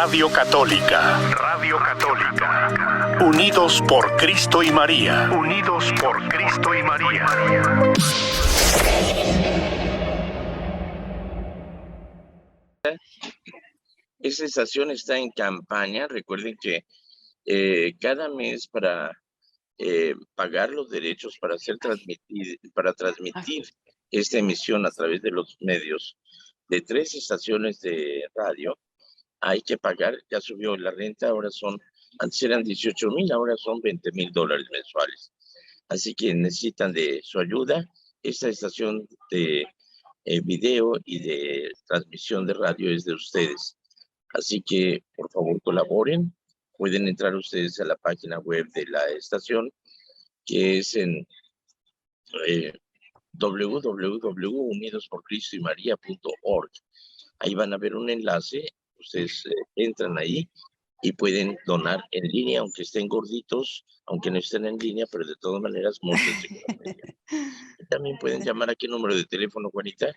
Radio Católica. Radio Católica. Unidos por Cristo y María. Unidos por Cristo y María. Esta estación está en campaña. Recuerden que cada mes para pagar los derechos para transmitir esta emisión a través de los medios de 3 estaciones de radio, hay que pagar. Ya subió la renta, antes eran 18,000, ahora son $20,000 mensuales. Así que necesitan de su ayuda. Esta estación de video y de transmisión de radio es de ustedes. Así que, por favor, colaboren. Pueden entrar ustedes a la página web de la estación, que es en www.unidosporcristoymaria.org. Ahí van a ver un enlace. Ustedes entran ahí y pueden donar en línea, aunque estén gorditos, aunque no estén en línea, pero de todas maneras, móntense. También pueden llamar. ¿A qué número de teléfono, Juanita?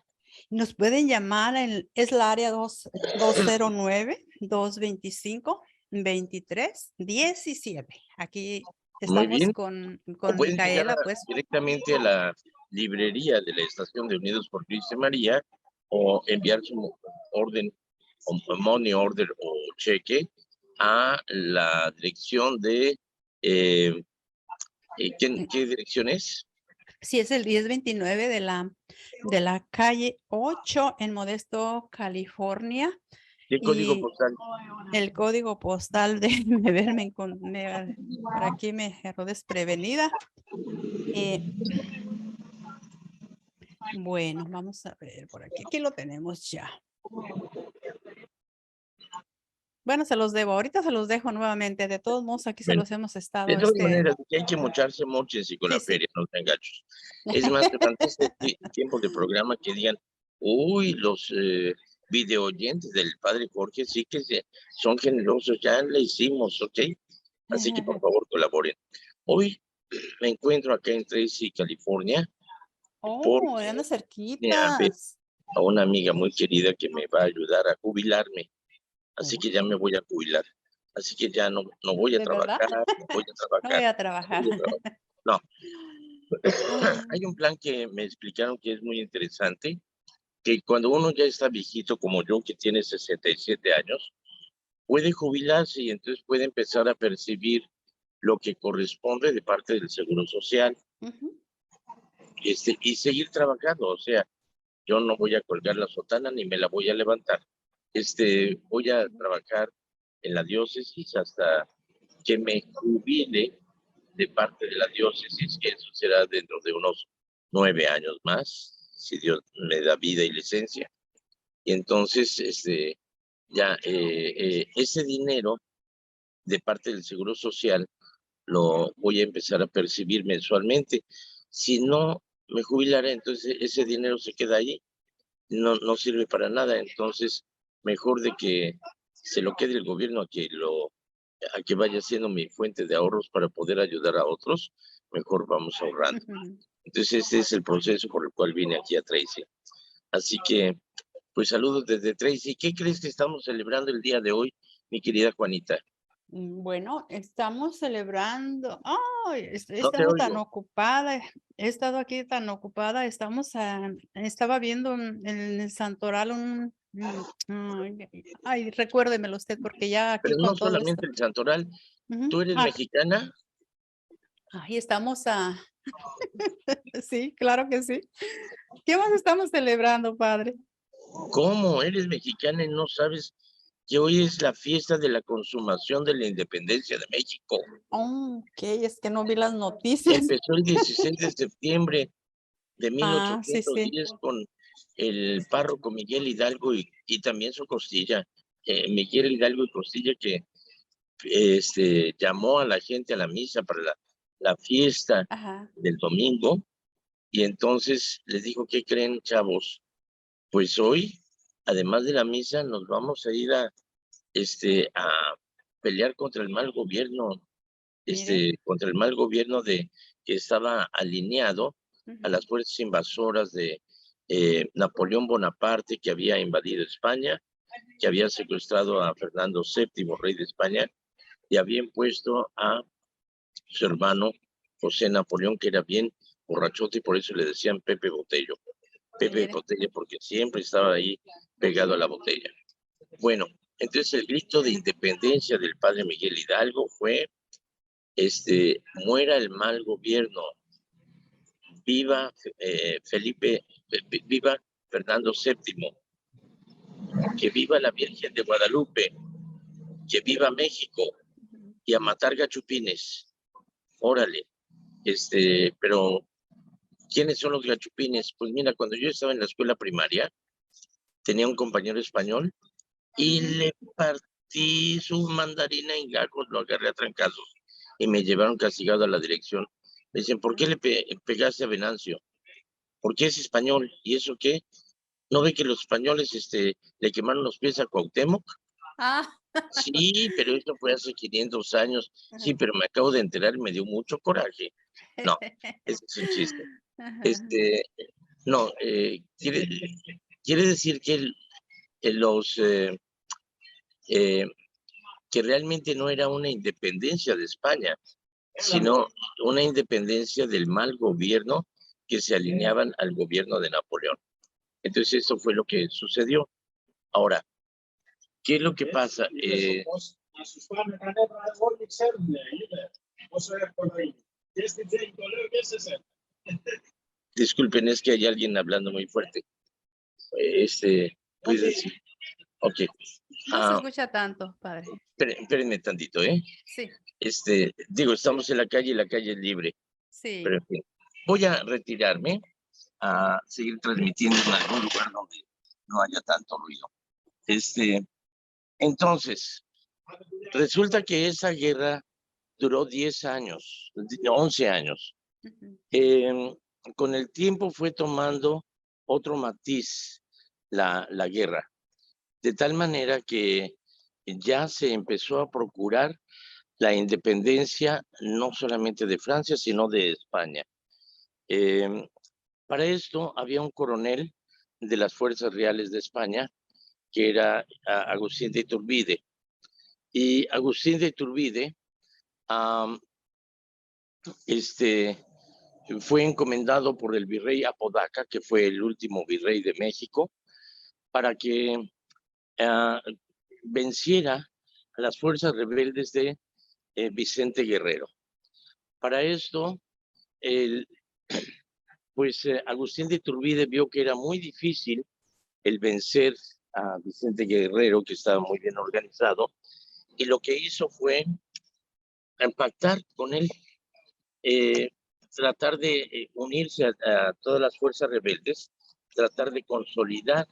Nos pueden llamar, es la área 209-225-2317. Aquí estamos con Micaela, pues. Directamente a la librería de la estación de Unidos por Cristo y María, o enviar su orden, o money order o cheque a la dirección de... ¿qué dirección es? Sí, es el 1029 de la calle 8 en Modesto, California. ¿Qué código postal? El código postal de por aquí me agarró desprevenida. Bueno, vamos a ver por aquí. Aquí lo tenemos ya. Bueno, se los debo. Ahorita se los dejo nuevamente. De todos modos, aquí se los hemos estado. De todas maneras, que hay que mocharse y con la feria, no sean gachos. Es más, durante este tiempo de programa que digan, uy, los video oyentes del padre Jorge sí que son generosos, ya le hicimos, ¿ok? Así que por favor colaboren. Hoy me encuentro acá en Tracy, California. Anda cerquita. A una amiga muy querida que me va a ayudar a jubilarme. Así que ya me voy a jubilar. Así que ya no voy a trabajar. No voy a trabajar. No. Hay un plan que me explicaron que es muy interesante, que cuando uno ya está viejito como yo, que tiene 67 años, puede jubilarse y entonces puede empezar a percibir lo que corresponde de parte del Seguro Social. Y seguir trabajando. O sea, yo no voy a colgar la sotana ni me la voy a levantar. Voy a trabajar en la diócesis hasta que me jubile de parte de la diócesis, que eso será dentro de unos 9 años más, si Dios me da vida y licencia. Y entonces, ya ese dinero de parte del Seguro Social lo voy a empezar a percibir mensualmente. Si no me jubilaré, entonces ese dinero se queda ahí, no sirve para nada. Entonces, mejor de que se lo quede el gobierno a que vaya siendo mi fuente de ahorros para poder ayudar a otros, mejor vamos ahorrando. Entonces, este es el proceso por el cual vine aquí a Tracy. Así que, pues saludos desde Tracy. ¿Qué crees que estamos celebrando el día de hoy, mi querida Juanita? Bueno, estamos celebrando. He estado tan ocupada. He estado aquí tan ocupada. Estaba viendo en el Santoral recuérdemelo usted, porque ya aquí. Pero no solamente el Santoral. ¿Tú eres mexicana? Ahí estamos Sí, claro que sí. ¿Qué más estamos celebrando, padre? ¿Cómo? ¿Eres mexicana y no sabes que hoy es la fiesta de la consumación de la independencia de México? Ok, es que no vi las noticias. Empezó el 16 de septiembre de 1810 con el párroco Miguel Hidalgo y también su costilla, Miguel Hidalgo y Costilla, que llamó a la gente a la misa para la fiesta del domingo. Y entonces les dijo, ¿qué creen, chavos? Pues hoy, además de la misa, nos vamos a ir a pelear contra el mal gobierno, contra el mal gobierno que estaba alineado a las fuerzas invasoras de Napoleón Bonaparte, que había invadido España, que había secuestrado a Fernando VII, rey de España, y había impuesto a su hermano José Napoleón, que era bien borrachote, y por eso le decían Pepe Botello. Pepe Botella, porque siempre estaba ahí pegado a la botella. Bueno, entonces el grito de independencia del padre Miguel Hidalgo fue, muera el mal gobierno, viva viva Fernando VII, que viva la Virgen de Guadalupe, que viva México, y a matar gachupines. Órale, pero ¿quiénes son los gachupines? Pues mira, cuando yo estaba en la escuela primaria, tenía un compañero español y le partí su mandarina en gajos, lo agarré a trancazos y me llevaron castigado a la dirección. Me dicen, ¿por qué le pegaste a Venancio? Porque es español. ¿Y eso qué? ¿No ve que los españoles le quemaron los pies a Cuauhtémoc? Ah. Sí, pero esto fue hace 500 años. Sí, pero me acabo de enterar y me dio mucho coraje. No, ese es un chiste. No, quiere decir que que realmente no era una independencia de España, sino una independencia del mal gobierno que se alineaban al gobierno de Napoleón. Entonces eso fue lo que sucedió. Ahora, ¿qué es lo que pasa? Disculpen, es que hay alguien hablando muy fuerte. Puedes decir. Ok. No se escucha tanto, padre. Espérenme tantito, ¿eh? Sí. Digo, estamos en la calle y la calle es libre. Sí. Pero en fin, voy a retirarme a seguir transmitiendo en algún lugar donde no haya tanto ruido. Entonces, resulta que esa guerra duró 10 años, 11 años. Con el tiempo fue tomando otro matiz la guerra, de tal manera que ya se empezó a procurar la independencia no solamente de Francia, sino de España. Para esto había un coronel de las Fuerzas Reales de España, que era Agustín de Iturbide. Y Agustín de Iturbide fue encomendado por el virrey Apodaca, que fue el último virrey de México, para que venciera a las fuerzas rebeldes de Vicente Guerrero. Para esto, Agustín de Iturbide vio que era muy difícil el vencer a Vicente Guerrero, que estaba muy bien organizado, y lo que hizo fue pactar con él, tratar de unirse a todas las fuerzas rebeldes, tratar de consolidar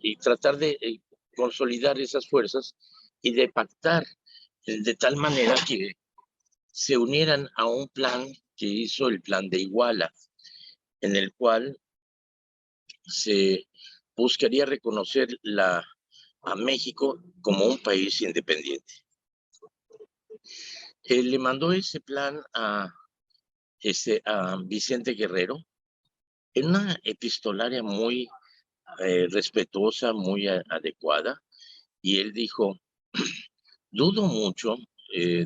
y tratar de consolidar esas fuerzas y de pactar de tal manera que se unieran a un plan que hizo el Plan de Iguala, en el cual se buscaría reconocer a México como un país independiente. Él le mandó ese plan a Vicente Guerrero en una epistolaria muy respetuosa, muy adecuada, y él dijo, dudo mucho,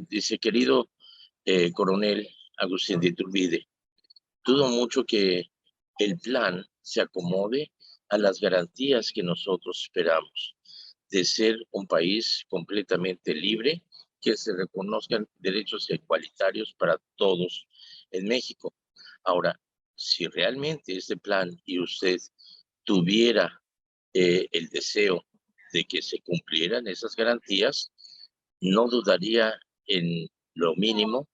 dice, querido coronel Agustín de Iturbide, dudo mucho que el plan se acomode a las garantías que nosotros esperamos de ser un país completamente libre, que se reconozcan derechos igualitarios para todos en México. Ahora, si realmente este plan y usted tuviera el deseo de que se cumplieran esas garantías, no dudaría en lo mínimo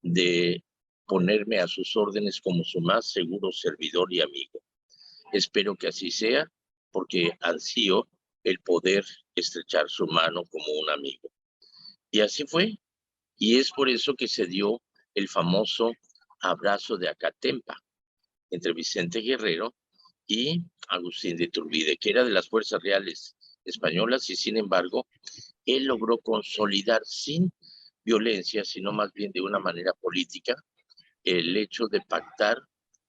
de ponerme a sus órdenes como su más seguro servidor y amigo. Espero que así sea, porque ansío el poder estrechar su mano como un amigo. Y así fue, y es por eso que se dio el famoso abrazo de Acatempa entre Vicente Guerrero y Agustín de Iturbide, que era de las Fuerzas Reales Españolas, y sin embargo, él logró consolidar sin violencia, sino más bien de una manera política, el hecho de pactar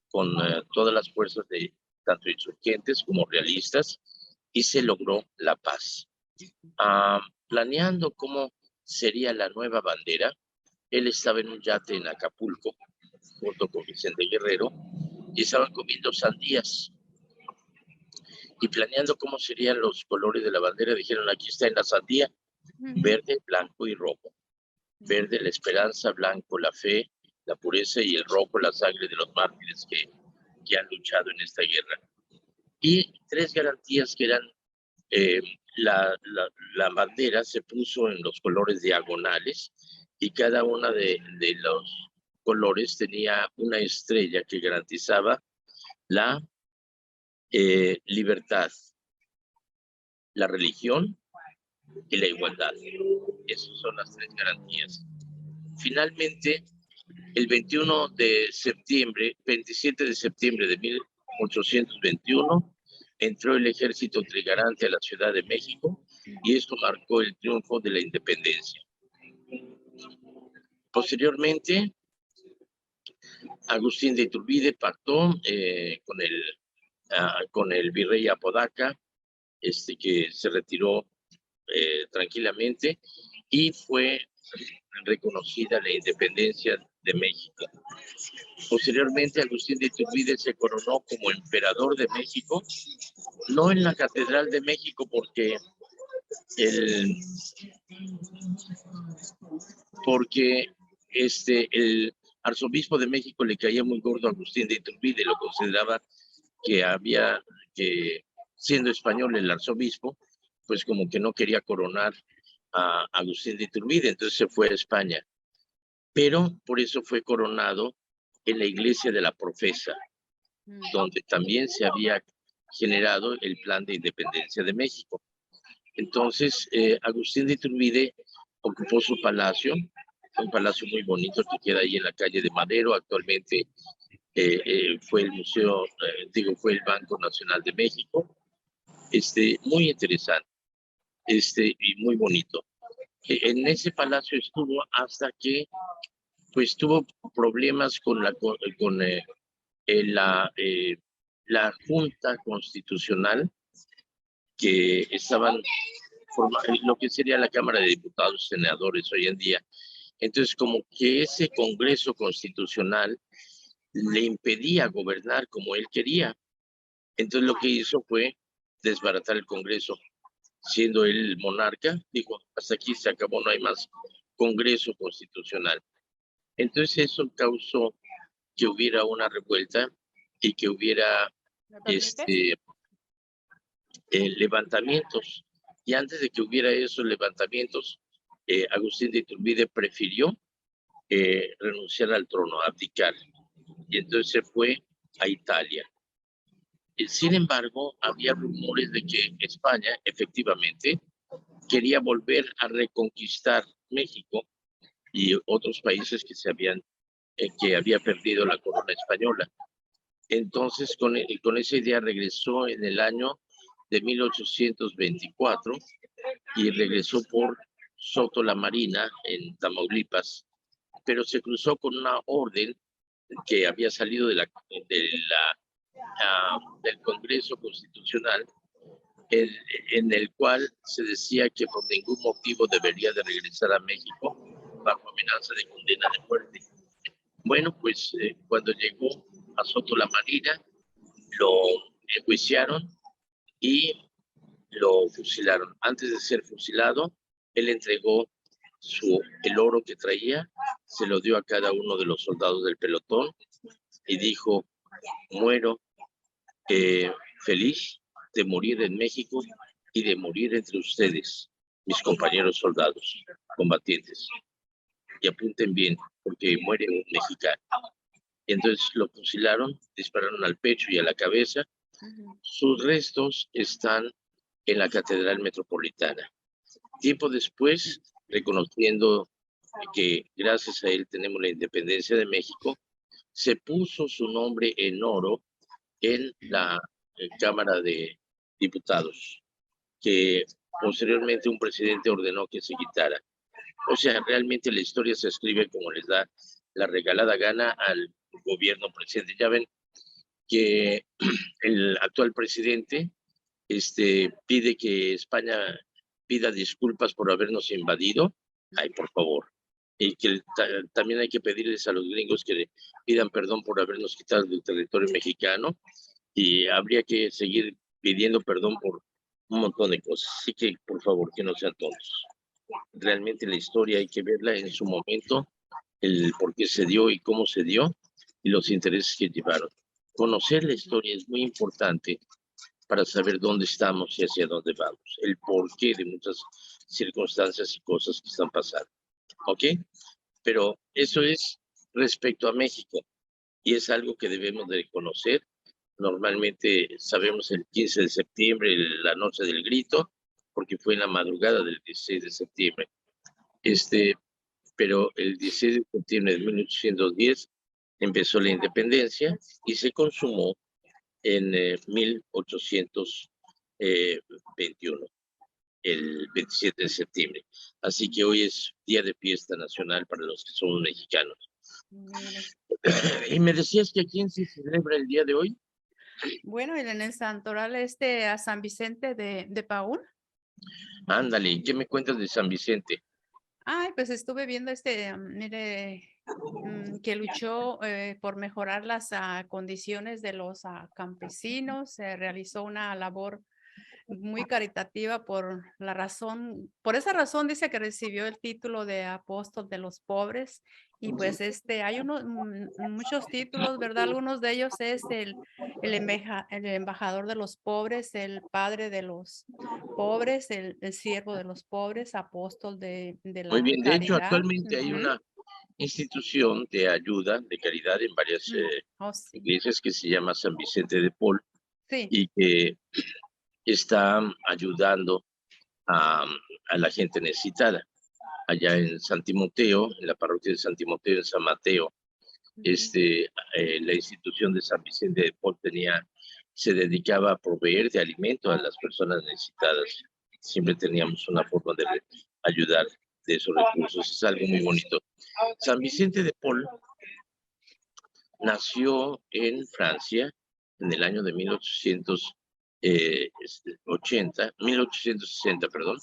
con todas las fuerzas de tanto insurgentes como realistas, y se logró la paz. Planeando cómo sería la nueva bandera, él estaba en un yate en Acapulco, junto con Vicente Guerrero, y estaban comiendo sandías. Y planeando cómo serían los colores de la bandera, dijeron, aquí está en la sandía, verde, blanco y rojo. Verde, la esperanza; blanco, la fe, la pureza; y el rojo, la sangre de los mártires que han luchado en esta guerra. Y 3 garantías que eran, la bandera se puso en los colores diagonales, y cada una de los colores tenía una estrella que garantizaba la libertad, la religión y la igualdad. Esas son las 3 garantías. Finalmente, el 27 de septiembre de 1821, entró el ejército trigarante a la Ciudad de México, y esto marcó el triunfo de la independencia. Posteriormente, Agustín de Iturbide pactó con el virrey Apodaca, que se retiró tranquilamente, y fue reconocida la independencia de México. Posteriormente, Agustín de Iturbide se coronó como emperador de México, no en la Catedral de México, porque el arzobispo de México le caía muy gordo a Agustín de Iturbide, lo consideraba que siendo español el arzobispo, pues como que no quería coronar a Agustín de Iturbide, entonces se fue a España. Pero por eso fue coronado en la iglesia de la Profesa, donde también se había generado el plan de independencia de México. Entonces, Agustín de Iturbide ocupó su palacio, un palacio muy bonito que queda ahí en la calle de Madero. Actualmente fue el fue el Banco Nacional de México. Muy interesante, y muy bonito. En ese palacio estuvo hasta que pues tuvo problemas con la Junta Constitucional, que estaban lo que sería la Cámara de Diputados, senadores hoy en día. Entonces, como que ese Congreso Constitucional le impedía gobernar como él quería. Entonces, lo que hizo fue desbaratar el Congreso. Siendo él monarca, dijo, hasta aquí se acabó, no hay más Congreso Constitucional. Entonces, eso causó que hubiera una revuelta y que hubiera levantamientos. Y antes de que hubiera esos levantamientos, Agustín de Iturbide prefirió renunciar al trono, abdicar. Y entonces se fue a Italia. Sin embargo, había rumores de que España efectivamente quería volver a reconquistar México y otros países que había perdido la corona española. Entonces, con esa idea regresó en el año de 1824 y regresó por Soto la Marina, en Tamaulipas, pero se cruzó con una orden que había salido del Congreso Constitucional, en el cual se decía que por ningún motivo debería de regresar a México bajo amenaza de condena de muerte. Bueno, pues cuando llegó a Soto la Marina, lo enjuiciaron y lo fusilaron. Antes de ser fusilado, él entregó el oro que traía, se lo dio a cada uno de los soldados del pelotón y dijo, muero feliz de morir en México y de morir entre ustedes, mis compañeros soldados, combatientes. Y apunten bien, porque muere un mexicano. Y entonces lo fusilaron, dispararon al pecho y a la cabeza. Sus restos están en la Catedral Metropolitana. Tiempo después, reconociendo que gracias a él tenemos la independencia de México, se puso su nombre en oro en la Cámara de Diputados, que posteriormente un presidente ordenó que se quitara. O sea, realmente la historia se escribe como les da la regalada gana al gobierno presente. Ya ven que el actual presidente pide que España pida disculpas por habernos invadido. Ay, por favor. Y que también hay que pedirles a los gringos que pidan perdón por habernos quitado del territorio mexicano, y habría que seguir pidiendo perdón por un montón de cosas. Así que, por favor, que no sean tontos. Realmente la historia hay que verla en su momento, el por qué se dio y cómo se dio, y los intereses que llevaron. Conocer la historia es muy importante para saber dónde estamos y hacia dónde vamos, el porqué de muchas circunstancias y cosas que están pasando. ¿Ok? Pero eso es respecto a México, y es algo que debemos de conocer. Normalmente sabemos el 15 de septiembre, la noche del grito, porque fue en la madrugada del 16 de septiembre. Pero el 16 de septiembre de 1810 empezó la independencia y se consumó en 1821, el 27 de septiembre. Así que hoy es día de fiesta nacional para los que somos mexicanos. Y me decías que ¿a quién se celebra el día de hoy? Bueno, en el santoral a San Vicente de Paúl. Ándale, ¿qué me cuentas de San Vicente? Ay, pues estuve viendo mire, que luchó por mejorar las condiciones de los campesinos. Se realizó una labor muy caritativa por esa razón dice que recibió el título de apóstol de los pobres. Y pues hay muchos títulos, ¿verdad? Algunos de ellos es el embajador de los pobres, el padre de los pobres, el siervo de los pobres, apóstol de la Muy bien, de hecho caridad. actualmente hay una institución de ayuda, de caridad en varias Sí. iglesias que se llama San Vicente de Paul, Sí. y que está ayudando a la gente necesitada. Allá en San Timoteo, en la parroquia de San Timoteo, en San Mateo, la institución de San Vicente de Paul se dedicaba a proveer de alimento a las personas necesitadas. Siempre teníamos una forma de ayudar de esos recursos. Es algo muy bonito. San Vicente de Paul nació en Francia en el año de 1860, perdón.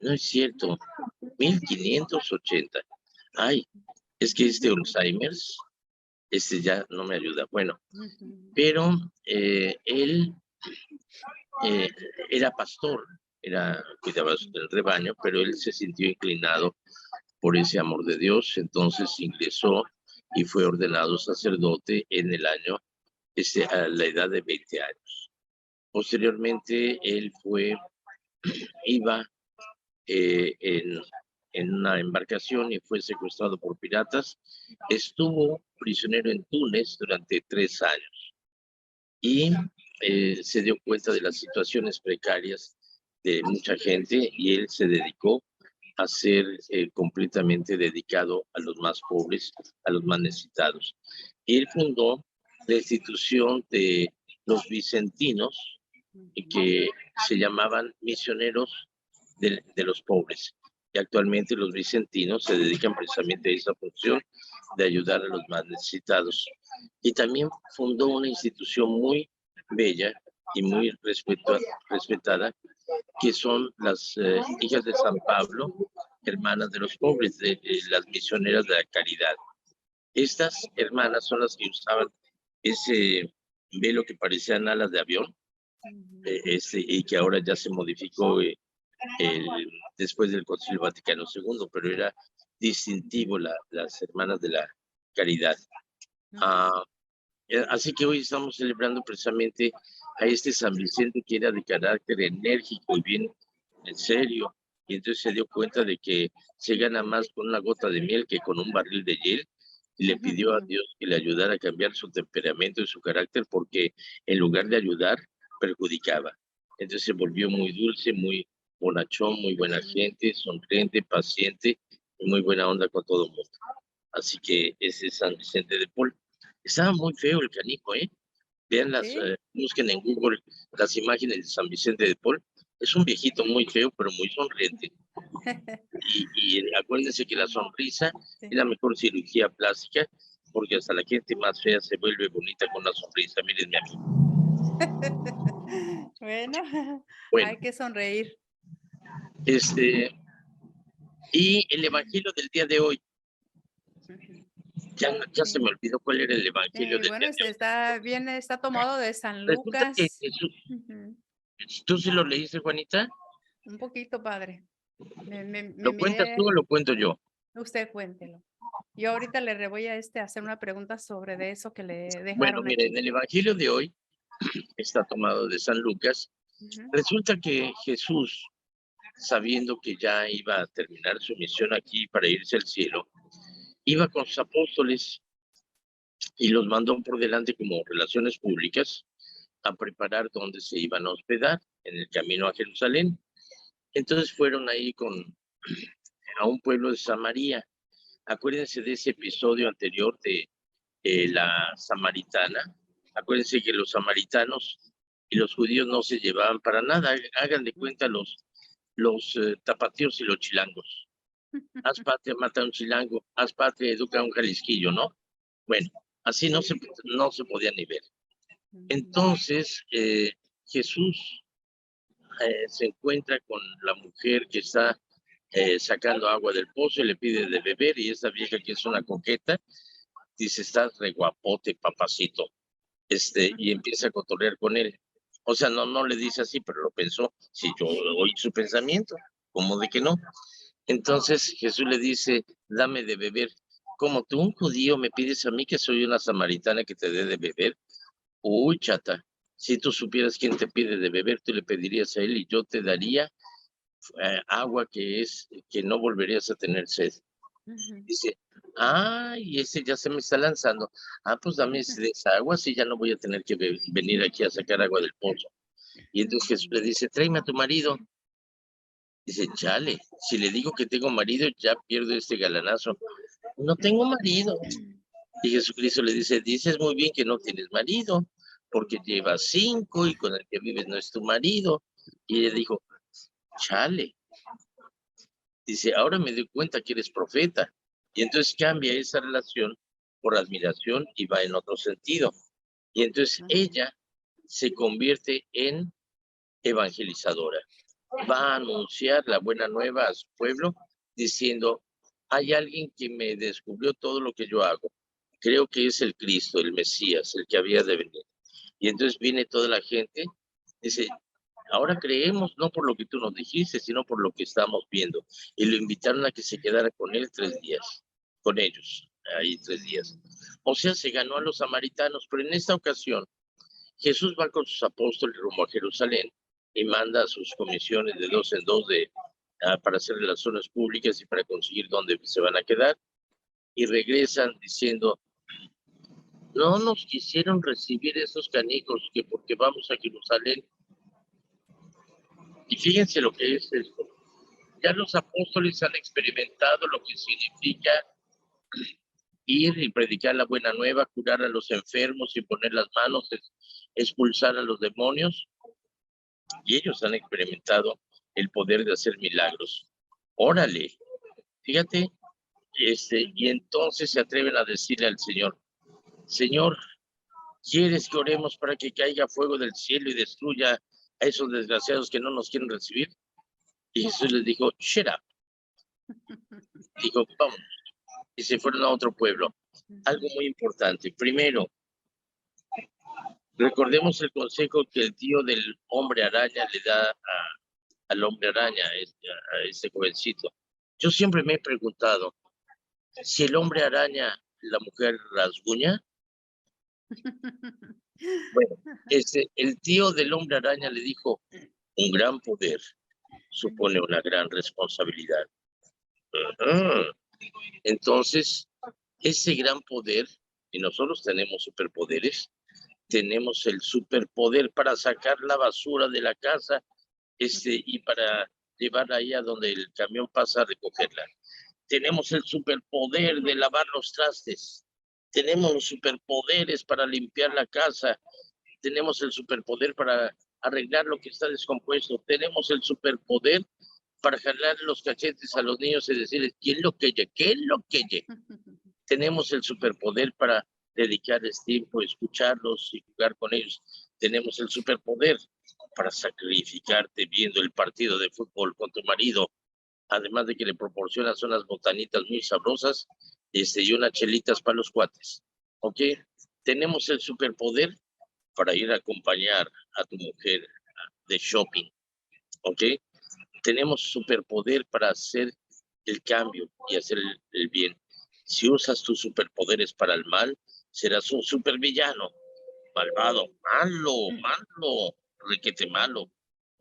No es cierto, 1580. Ay, es que Alzheimer's, ya no me ayuda. Bueno, pero él era pastor, cuidaba del rebaño, pero él se sintió inclinado por ese amor de Dios, entonces ingresó y fue ordenado sacerdote en el año, a la edad de 20 años. Posteriormente, él iba en una embarcación y fue secuestrado por piratas. Estuvo prisionero en Túnez durante 3 años y se dio cuenta de las situaciones precarias de mucha gente, y él se dedicó a ser completamente dedicado a los más pobres, a los más necesitados. Y él fundó la institución de los vicentinos, que se llamaban misioneros de los pobres. Y actualmente los vicentinos se dedican precisamente a esa función de ayudar a los más necesitados. Y también fundó una institución muy bella y muy respetada, que son las hijas de San Pablo, hermanas de los pobres, de las misioneras de la caridad. Estas hermanas son las que usaban ese velo que parecían alas de avión, y que ahora ya se modificó después del Concilio Vaticano II, pero era distintivo las hermanas de la caridad. Así que hoy estamos celebrando precisamente a San Vicente, que era de carácter enérgico y bien en serio, y entonces se dio cuenta de que se gana más con una gota de miel que con un barril de hiel, y le pidió a Dios que le ayudara a cambiar su temperamento y su carácter, porque en lugar de ayudar, perjudicaba. Entonces se volvió muy dulce, muy bonachón, muy buena gente, sonriente, paciente y muy buena onda con todo el mundo. Así que ese es San Vicente de Paul. Estaba muy feo el canijo, ¿eh? Vean busquen en Google las imágenes de San Vicente de Paul. Es un viejito muy feo, pero muy sonriente. Y acuérdense que la sonrisa es la mejor cirugía plástica, porque hasta la gente más fea se vuelve bonita con la sonrisa. Mírenme a mí. Bueno, Bueno, hay que sonreír. y el evangelio del día de hoy, Ujú. ya se me Sí. olvidó cuál era el evangelio del Bueno, día de hoy. está tomado de San Resulta que Lucas. Jesús, Ujú. ¿tú sí lo leíste, Juanita? Un poquito, padre. Me ¿Lo cuentas tú miré, o lo cuento yo? usted cuéntelo. Yo ahorita le voy a hacer una pregunta sobre de eso que le Bueno, dejaron mire, en aquí. el evangelio de hoy está tomado de San Lucas. Ujú. Resulta que Jesús, sabiendo que ya iba a terminar su misión aquí para irse al cielo, iba con sus apóstoles y los mandó por delante como relaciones públicas a preparar dónde se iban a hospedar en el camino a Jerusalén. Entonces fueron ahí a un pueblo de Samaria. Acuérdense de ese episodio anterior de la samaritana. Acuérdense que los samaritanos y los judíos no se llevaban para nada. Hagan de cuenta los tapatíos y los chilangos. Haz patria, mata a un chilango. Haz patria, educa a un jalisquillo, ¿no? Bueno, así no se podía ni ver. Entonces, Jesús se encuentra con la mujer que está sacando agua del pozo y le pide de beber, y esa vieja que es una coqueta, dice, estás re guapote, papacito, y empieza a cotorrear con él. O sea, no le dice así, pero lo pensó. Si yo oí su pensamiento, ¿cómo de que no? Entonces Jesús le dice, dame de beber. Como tú, un judío, me pides a mí que soy una samaritana que te dé de beber. Uy, chata, si tú supieras quién te pide de beber, tú le pedirías a él y yo te daría agua que no volverías a tener sed. Ujú. Dice, y ese ya se me está lanzando. Pues dame esa agua, si ya no voy a tener que venir aquí a sacar agua del pozo. Y entonces Jesús le dice, tráeme a tu marido. Dice, chale, si le digo que tengo marido, ya pierdo este galanazo. No tengo marido. Y Jesucristo le dice, dices muy bien que no tienes marido, porque llevas 5 y con el que vives no es tu marido. Y ella dijo, chale. Dice, ahora me doy cuenta que eres profeta. Y entonces cambia esa relación por admiración y va en otro sentido. Y entonces ella se convierte en evangelizadora. Va a anunciar la buena nueva a su pueblo diciendo, hay alguien que me descubrió todo lo que yo hago. Creo que es el Cristo, el Mesías, el que había de venir. Y entonces viene toda la gente, dice, ahora creemos no por lo que tú nos dijiste, sino por lo que estamos viendo. Y lo invitaron a que se quedara con él 3 días, con ellos, ahí 3 días. O sea, se ganó a los samaritanos, pero en esta ocasión Jesús va con sus apóstoles rumbo a Jerusalén y manda a sus comisiones de 2 en 2 para hacer relaciones públicas y para conseguir dónde se van a quedar. Y regresan diciendo, no nos quisieron recibir esos canijos que porque vamos a Jerusalén. Y fíjense lo que es esto. Ya los apóstoles han experimentado lo que significa ir y predicar la buena nueva, curar a los enfermos y poner las manos, expulsar a los demonios. Y ellos han experimentado el poder de hacer milagros. Órale, fíjate, y entonces se atreven a decirle al Señor, Señor, ¿quieres que oremos para que caiga fuego del cielo y destruya a esos desgraciados que no nos quieren recibir? Y Jesús les dijo, shut up. Dijo, vamos. Y se fueron a otro pueblo. Algo muy importante. Primero, recordemos el consejo que el tío del hombre araña le da al hombre araña, a ese jovencito. Yo siempre me he preguntado, si el hombre araña, la mujer rasguña. Bueno, el tío del hombre araña le dijo, un gran poder supone una gran responsabilidad. Entonces, ese gran poder, y nosotros tenemos superpoderes, tenemos el superpoder para sacar la basura de la casa y para llevarla ahí a donde el camión pasa a recogerla. Tenemos el superpoder de lavar los trastes. Tenemos los superpoderes para limpiar la casa. Tenemos el superpoder para arreglar lo que está descompuesto. Tenemos el superpoder para jalar los cachetes a los niños y decirles, ¿qué es lo que ye? ¿Qué es lo que ye? Tenemos el superpoder para dedicarles tiempo, escucharlos y jugar con ellos. Tenemos el superpoder. para sacrificarte viendo el partido de fútbol con tu marido, además de que le proporcionas unas botanitas muy sabrosas, y unas chelitas para los cuates, ¿ok? Tenemos el superpoder para ir a acompañar a tu mujer de shopping, ¿ok? Tenemos superpoder para hacer el cambio y hacer el bien. Si usas tus superpoderes para el mal, serás un supervillano, malvado, malo, requete malo.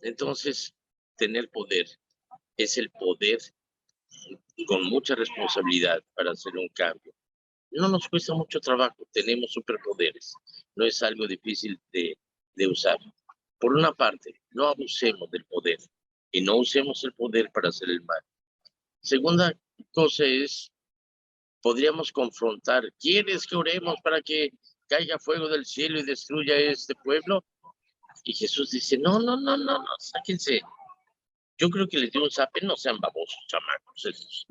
Entonces, tener poder es el poder con mucha responsabilidad para hacer un cambio. No nos cuesta mucho trabajo, tenemos superpoderes, no es algo difícil de usar. Por una parte, no abusemos del poder y no usemos el poder para hacer el mal. Segunda cosa es, podríamos confrontar, ¿quieres que oremos para que caiga fuego del cielo y destruya este pueblo? Y Jesús dice, no, sáquense. Yo creo que les dio un zape, no sean babosos, chamacos esos.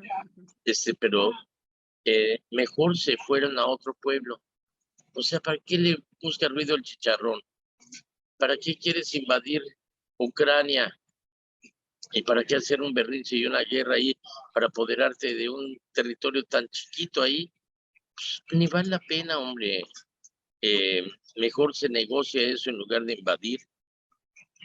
Pero mejor se fueron a otro pueblo. O sea, ¿para qué le busca ruido el chicharrón? ¿Para qué quieres invadir Ucrania? ¿Y para qué hacer un berrinche y una guerra ahí para apoderarte de un territorio tan chiquito ahí? Pues, ni vale la pena, hombre. Mejor se negocia eso en lugar de invadir.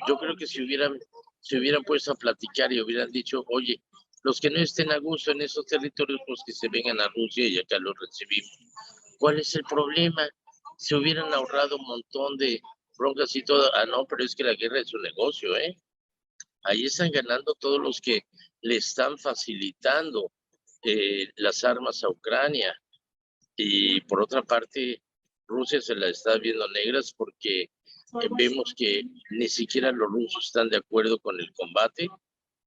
Yo creo que se hubieran puesto a platicar y hubieran dicho, oye, los que no estén a gusto en esos territorios, pues que se vengan a Rusia y acá los recibimos. ¿Cuál es el problema? Se hubieran ahorrado un montón de broncas y todo. Ah, no, pero es que la guerra es un negocio, ¿eh? Ahí están ganando todos los que le están facilitando las armas a Ucrania. Y por otra parte, Rusia se la está viendo negras porque vemos que ni siquiera los rusos están de acuerdo con el combate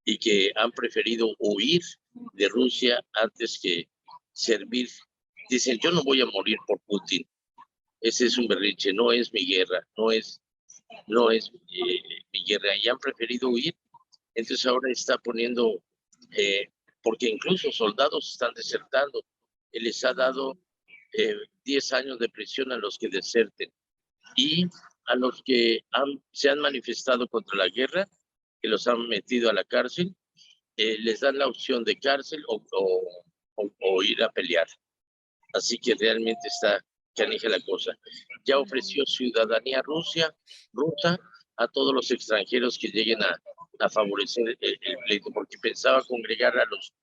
y que han preferido huir de Rusia antes que servir. Dicen, yo no voy a morir por Putin. Ese es un berrinche, no es mi guerra, no es mi guerra. Y han preferido huir. Entonces ahora está poniendo, porque incluso soldados están desertando. Él les ha dado 10 años de prisión a los que deserten. Y a los que se han manifestado contra la guerra, que los han metido a la cárcel, les dan la opción de cárcel o ir a pelear. Así que realmente está canija la cosa. Ya ofreció ciudadanía rusa a todos los extranjeros que lleguen a favorecer el pleito, porque pensaba congregar a los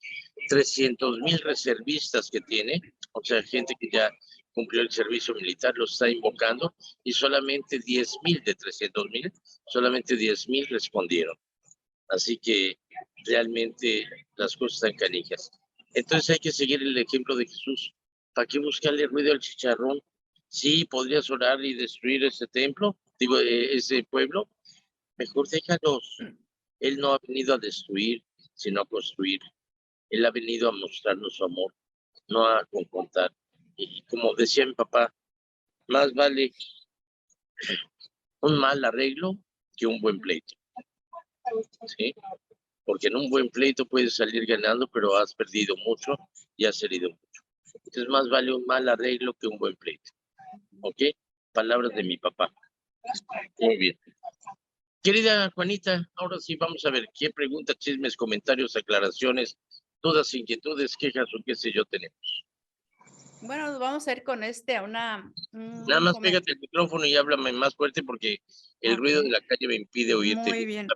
300,000 reservistas que tiene, o sea, gente que ya cumplió el servicio militar, lo está invocando, y solamente 10,000 de 300,000, solamente 10,000 respondieron. Así que realmente las cosas están canijas. Entonces hay que seguir el ejemplo de Jesús. ¿Para qué buscarle ruido al chicharrón? Sí, podrías orar y destruir ese templo, ese pueblo. Mejor déjalos. Él no ha venido a destruir, sino a construir. Él ha venido a mostrarnos su amor, no a confrontar. Y como decía mi papá, más vale un mal arreglo que un buen pleito. ¿Sí? Porque en un buen pleito puedes salir ganando, pero has perdido mucho y has herido mucho. Entonces más vale un mal arreglo que un buen pleito. ¿Ok? Palabras de mi papá. Muy bien. Querida Juanita, ahora sí vamos a ver qué preguntas, chismes, comentarios, aclaraciones, dudas, inquietudes, quejas o qué sé yo tenemos. Bueno, vamos a ir con Nada más pégate el micrófono y háblame más fuerte porque el ruido de la calle me impide oírte. Muy bien.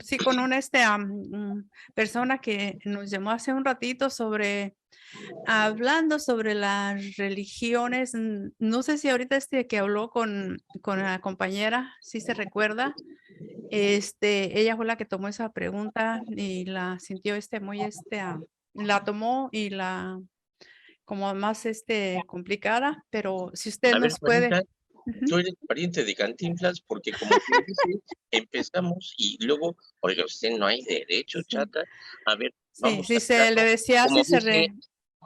Sí, con una persona que nos llamó hace un ratito hablando sobre las religiones. No sé si ahorita que habló con la compañera, si se recuerda. Ella fue la que tomó esa pregunta y la sintió la tomó y como más complicada, pero si usted nos puede. Tú eres pariente de Cantinflas porque como tú dices, empezamos y luego, oiga, usted no hay derecho, chata. A ver, vamos sí, se le decía así,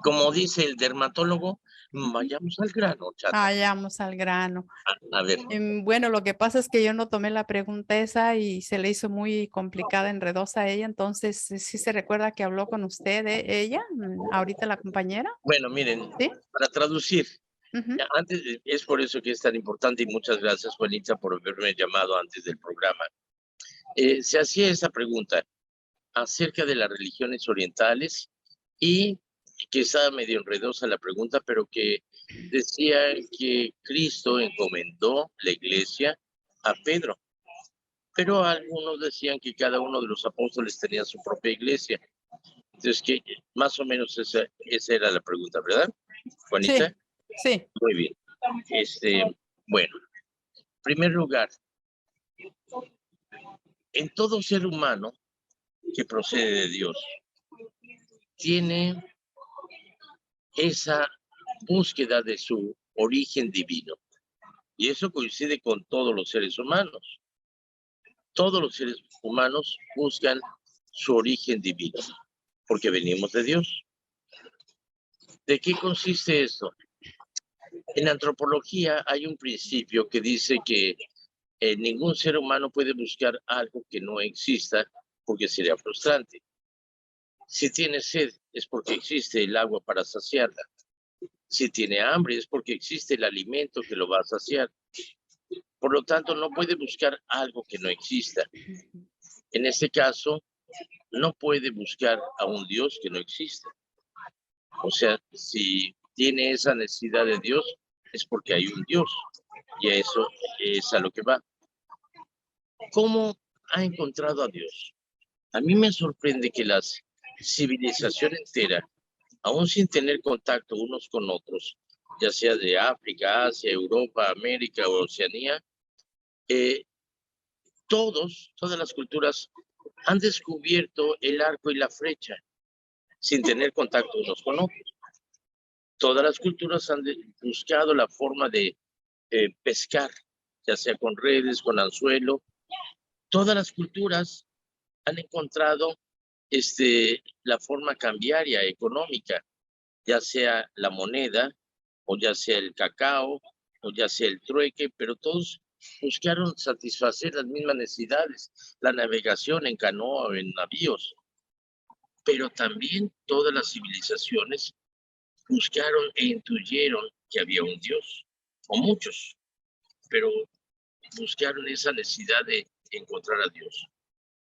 como dice el dermatólogo, vayamos al grano, chata. Vayamos al grano. A ver. Bueno, lo que pasa es que yo no tomé la pregunta esa y se le hizo muy complicada, enredosa a ella, entonces sí se recuerda que habló con usted, ella, ahorita la compañera. Bueno, miren, ¿sí? Para traducir, antes, es por eso que es tan importante y muchas gracias, Juanita, por haberme llamado antes del programa. se hacía esa pregunta acerca de las religiones orientales y que estaba medio enredosa la pregunta, pero que decía que Cristo encomendó la iglesia a Pedro. Pero algunos decían que cada uno de los apóstoles tenía su propia iglesia. Entonces, que más o menos esa era la pregunta, ¿verdad, Juanita? Sí, sí. Muy bien. Bueno, en primer lugar, en todo ser humano que procede de Dios, tiene esa búsqueda de su origen divino. Y eso coincide con todos los seres humanos. Todos los seres humanos buscan su origen divino, porque venimos de Dios. ¿De qué consiste eso? En antropología hay un principio que dice que ningún ser humano puede buscar algo que no exista porque sería frustrante. Si tiene sed es porque existe el agua para saciarla. Si tiene hambre es porque existe el alimento que lo va a saciar. Por lo tanto, no puede buscar algo que no exista. En este caso, no puede buscar a un Dios que no existe. O sea, si tiene esa necesidad de Dios, es porque hay un Dios. Y a eso es a lo que va. ¿Cómo ha encontrado a Dios? A mí me sorprende que la civilización entera, aún sin tener contacto unos con otros, ya sea de África, Asia, Europa, América o Oceanía, todas las culturas han descubierto el arco y la flecha sin tener contacto unos con otros. Todas las culturas han buscado la forma de pescar, ya sea con redes, con anzuelo. Todas las culturas han encontrado la forma cambiaria económica, ya sea la moneda, o ya sea el cacao, o ya sea el trueque, pero todos buscaron satisfacer las mismas necesidades, la navegación en canoa o en navíos. Pero también todas las civilizaciones buscaron e intuyeron que había un Dios, o muchos, pero buscaron esa necesidad de encontrar a Dios.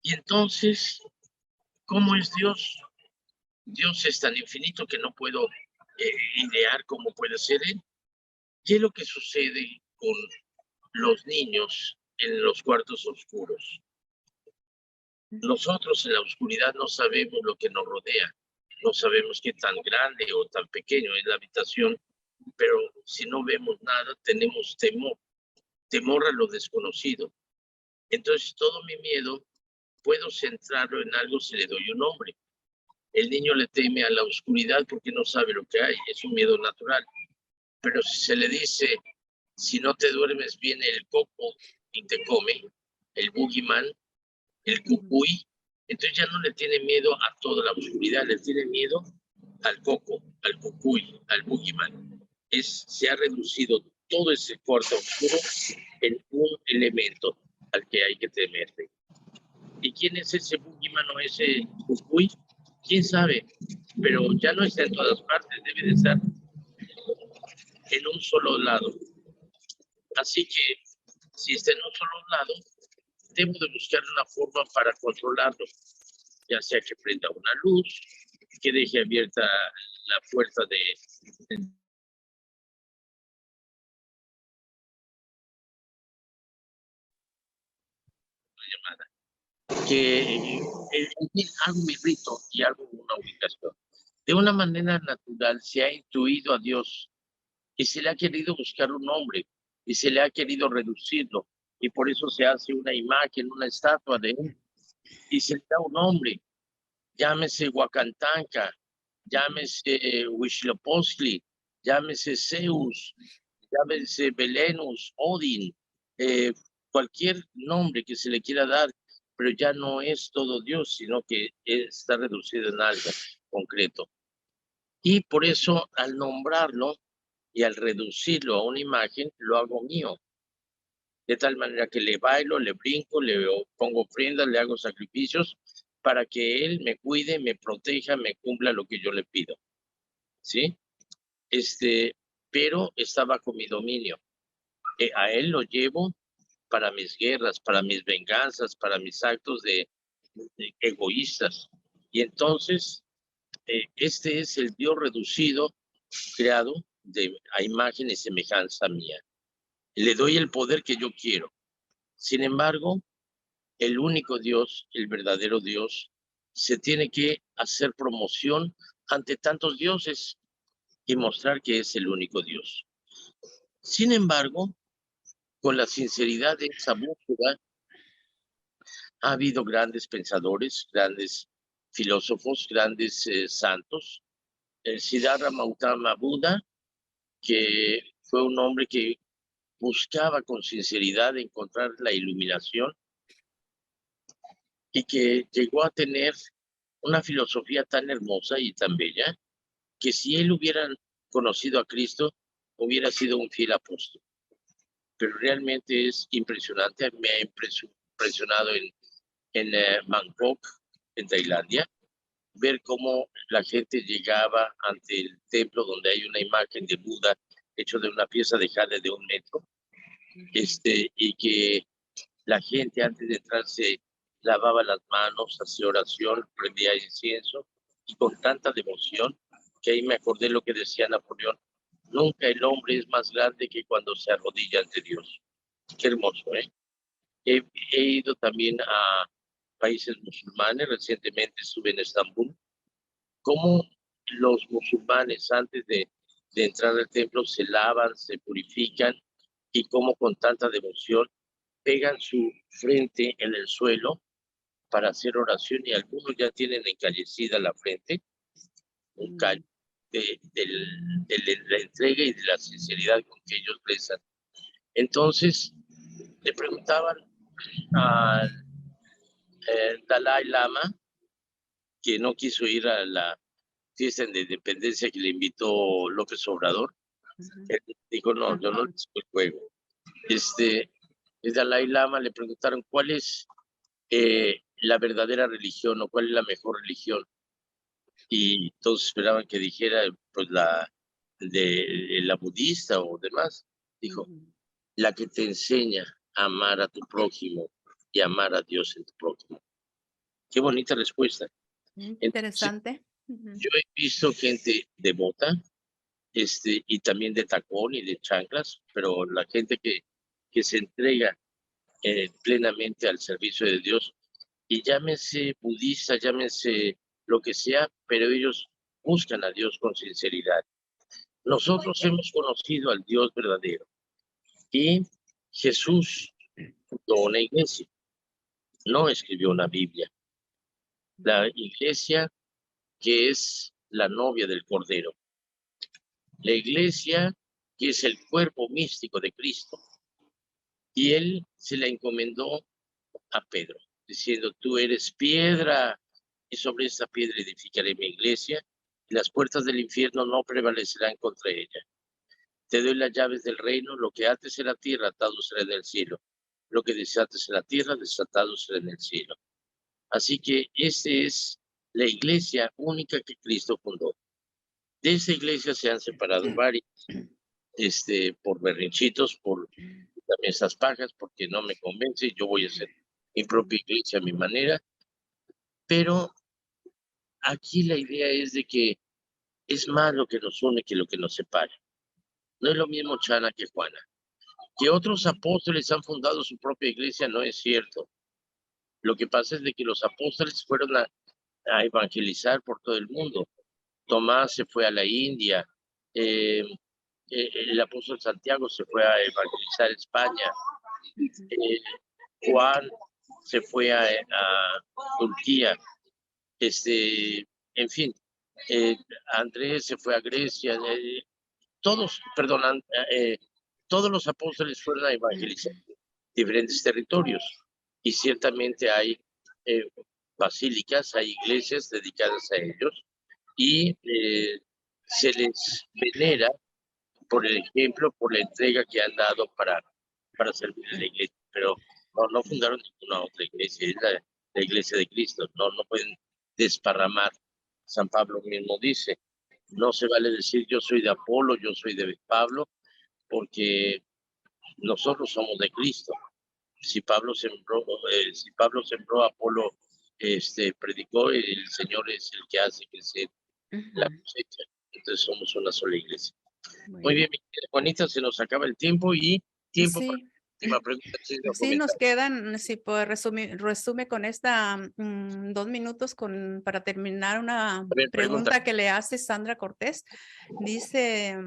Y entonces, ¿cómo es Dios? Dios es tan infinito que no puedo idear cómo puede ser Él. ¿Qué es lo que sucede con los niños en los cuartos oscuros? Nosotros en la oscuridad no sabemos lo que nos rodea, no sabemos qué tan grande o tan pequeño es la habitación, pero si no vemos nada, tenemos temor a lo desconocido. Entonces todo mi miedo puedo centrarlo en algo si le doy un nombre. El niño le teme a la oscuridad porque no sabe lo que hay, es un miedo natural. Pero si se le dice, si no te duermes viene el coco y te come, el boogeyman, el cucuy, entonces ya no le tiene miedo a toda la oscuridad, le tiene miedo al coco, al cucuy, al boogeyman. Se ha reducido todo ese cuarto oscuro en un elemento al que hay que temerle. ¿Y quién es ese boogeyman o ese cucuy? ¿Quién sabe? Pero ya no está en todas partes, debe de estar en un solo lado. Así que, si está en un solo lado, debo de buscar una forma para controlarlo, ya sea que prenda una luz, que deje abierta la puerta de llamada, que hago mi rito y hago una ubicación. De una manera natural se ha intuido a Dios y se le ha querido buscar un nombre y se le ha querido reducirlo y por eso se hace una imagen, una estatua de él y se le da un nombre, llámese Huacantanca, llámese Huitzilopochtli, llámese Zeus, llámese Belenus, Odin, cualquier nombre que se le quiera dar, pero ya no es todo Dios, sino que está reducido en algo concreto. Y por eso al nombrarlo y al reducirlo a una imagen, lo hago mío. De tal manera que le bailo, le brinco, le pongo ofrendas, le hago sacrificios para que él me cuide, me proteja, me cumpla lo que yo le pido. ¿Sí? Pero está bajo mi dominio. A él lo llevo para mis guerras, para mis venganzas, para mis actos de egoístas. Y entonces, este es el Dios reducido, creado a imagen y semejanza mía. Le doy el poder que yo quiero. Sin embargo, el único Dios, el verdadero Dios, se tiene que hacer promoción ante tantos dioses y mostrar que es el único Dios. Sin embargo, con la sinceridad de esa búsqueda, ha habido grandes pensadores, grandes filósofos, grandes santos. El Siddhartha Gautama Buda, que fue un hombre que buscaba con sinceridad encontrar la iluminación y que llegó a tener una filosofía tan hermosa y tan bella que si él hubiera conocido a Cristo, hubiera sido un fiel apóstol. Pero realmente es impresionante, me ha impresionado en Bangkok, en Tailandia, ver cómo la gente llegaba ante el templo donde hay una imagen de Buda hecho de una pieza de jade de 1 metro, y que la gente antes de entrar se lavaba las manos, hacía oración, prendía incienso, y con tanta devoción que ahí me acordé lo que decía Napoleón: nunca el hombre es más grande que cuando se arrodilla ante Dios. Qué hermoso, ¿eh? He ido también a países musulmanes, recientemente estuve en Estambul, cómo los musulmanes antes de entrar al templo se lavan, se purifican, y cómo con tanta devoción pegan su frente en el suelo para hacer oración, y algunos ya tienen encallecida la frente, un callo de la entrega y de la sinceridad con que ellos rezan. Entonces, le preguntaban al Dalai Lama, que no quiso ir a la fiesta de independencia que le invitó López Obrador. Él dijo: no, yo no les juego. El Dalai Lama le preguntaron cuál es la verdadera religión o cuál es la mejor religión, y todos esperaban que dijera pues la budista o demás. Dijo: la que te enseña a amar a tu prójimo y amar a Dios en tu prójimo. Qué bonita respuesta. Interesante. Entonces, yo he visto gente devota, y también de tacón y de chanclas, pero la gente que se entrega plenamente al servicio de Dios, y llámese budista, llámese lo que sea, pero ellos buscan a Dios con sinceridad. Nosotros hemos conocido al Dios verdadero, y Jesús fundó una iglesia, no escribió una Biblia. La iglesia, que es la novia del Cordero. La iglesia, que es el cuerpo místico de Cristo. Y él se la encomendó a Pedro, diciendo: tú eres piedra, y sobre esta piedra edificaré mi iglesia, y las puertas del infierno no prevalecerán contra ella. Te doy las llaves del reino, lo que ates en la tierra, atado será en el cielo. Lo que desates en la tierra, desatado será en el cielo. Así que esta es la iglesia única que Cristo fundó. De esa iglesia se han separado varias, por berrinchitos, por también esas pajas, porque no me convence, yo voy a hacer mi propia iglesia a mi manera. Pero aquí la idea es de que es más lo que nos une que lo que nos separa. No es lo mismo Chana que Juana. Que otros apóstoles han fundado su propia iglesia no es cierto. Lo que pasa es de que los apóstoles fueron a evangelizar por todo el mundo. Tomás se fue a la India, el apóstol Santiago se fue a evangelizar España, Juan se fue a Turquía, en fin, Andrés se fue a Grecia, todos los apóstoles fueron a evangelizar diferentes territorios, y ciertamente hay basílicas, hay iglesias dedicadas a ellos, y se les venera por el ejemplo, por la entrega que han dado para servir a la iglesia. Pero no fundaron ninguna otra iglesia, es la iglesia de Cristo. No pueden desparramar. San Pablo mismo dice: no se vale decir yo soy de Apolo, yo soy de Pablo, porque nosotros somos de Cristo. Si Pablo sembró, Apolo predicó, el Señor es el que hace crecer la cosecha. Entonces somos una sola iglesia. Bueno. Muy bien, mi querida Juanita, se nos acaba el tiempo y tiempo para la última pregunta. Sí, nos quedan, si puedo resume con esta 2 minutos para terminar una pregunta que le hace Sandra Cortés. Dice,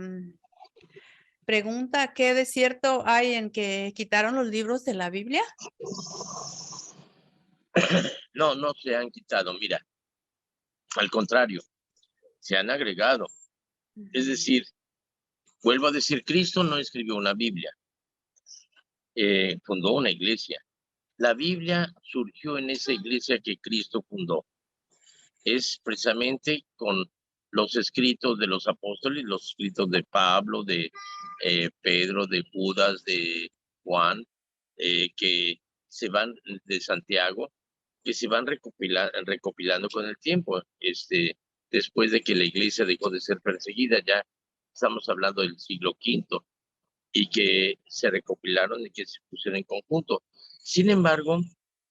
pregunta, ¿qué de cierto hay en que quitaron los libros de la Biblia? No, no se han quitado, mira, al contrario, se han agregado. Es decir, vuelvo a decir, Cristo no escribió una Biblia, fundó una iglesia. La Biblia surgió en esa iglesia que Cristo fundó. Es precisamente con los escritos de los apóstoles, los escritos de Pablo, de Pedro, de Judas, de Juan, que se van de Santiago, que se van recopilando con el tiempo. Después de que la iglesia dejó de ser perseguida, ya estamos hablando del siglo V, y que se recopilaron y que se pusieron en conjunto. Sin embargo,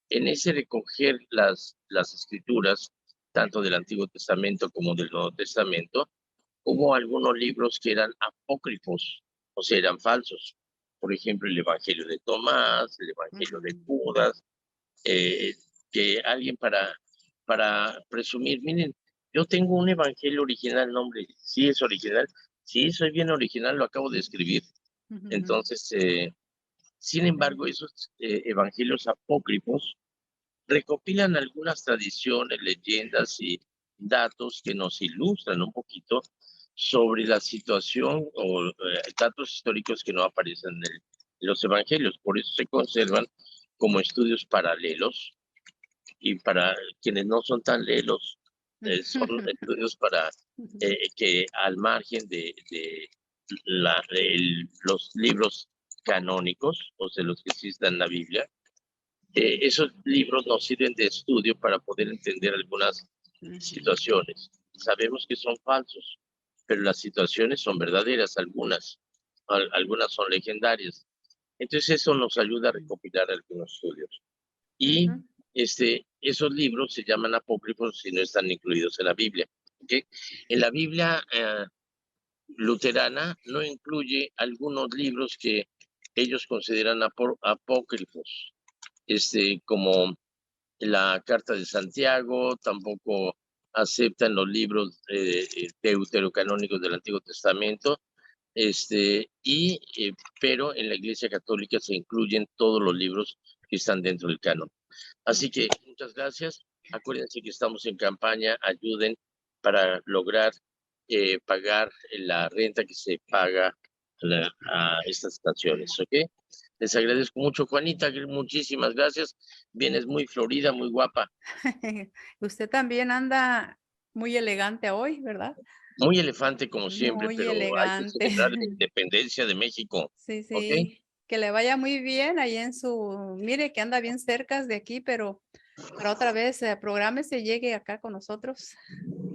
en ese recoger las escrituras, tanto del Antiguo Testamento como del Nuevo Testamento, hubo algunos libros que eran apócrifos, o sea, eran falsos. Por ejemplo, el Evangelio de Tomás, el Evangelio de Judas, que alguien para presumir, miren, yo tengo un evangelio original, nombre, sí es original, sí, soy bien original, lo acabo de escribir. Entonces, sin embargo, esos evangelios apócrifos recopilan algunas tradiciones, leyendas y datos que nos ilustran un poquito sobre la situación o datos históricos que no aparecen en los evangelios. Por eso se conservan como estudios paralelos, y para quienes no son tan lelos, son estudios para que al margen de los libros canónicos, o sea, los que existan en la Biblia, esos libros nos sirven de estudio para poder entender algunas situaciones. Sabemos que son falsos, pero las situaciones son verdaderas, algunas son legendarias. Entonces eso nos ayuda a recopilar algunos estudios. Y esos libros se llaman apócrifos si no están incluidos en la Biblia. ¿Okay? En la Biblia luterana no incluye algunos libros que ellos consideran apócrifos, como la Carta de Santiago, tampoco aceptan los libros deuterocanónicos del Antiguo Testamento, pero en la Iglesia Católica se incluyen todos los libros que están dentro del canon. Así que muchas gracias. Acuérdense que estamos en campaña, ayuden para lograr pagar la renta que se paga a estas canciones, ¿ok? Les agradezco mucho, Juanita, muchísimas gracias. Vienes muy florida, muy guapa. Usted también anda muy elegante hoy, ¿verdad? Muy elefante como siempre, muy pero elegante. hay que celebrar la independencia de México. Sí, sí. ¿Okay? Que le vaya muy bien ahí mire que anda bien cerca de aquí, pero para otra vez prográmese, llegue acá con nosotros.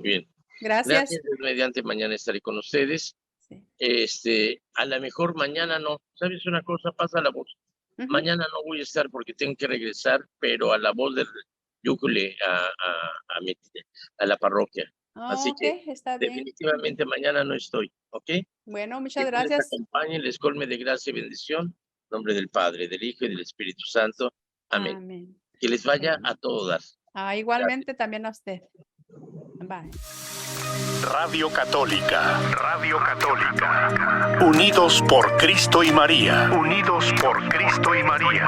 Bien. Gracias. Mediante mañana estaré con ustedes. Sí. A lo mejor mañana no. ¿Sabes una cosa? Pasa la voz. Mañana no voy a estar porque tengo que regresar, pero a la voz del Yúcule a la parroquia. Así que está bien. Definitivamente mañana no estoy, ¿ok? Bueno, muchas gracias. Les acompañe, les colme de gracia y bendición. En nombre del Padre, del Hijo y del Espíritu Santo. Amén. Amén. Que les vaya a todo dar. Igualmente gracias. También a usted. Bye. Radio Católica. Radio Católica. Unidos por Cristo y María. Unidos por Cristo y María.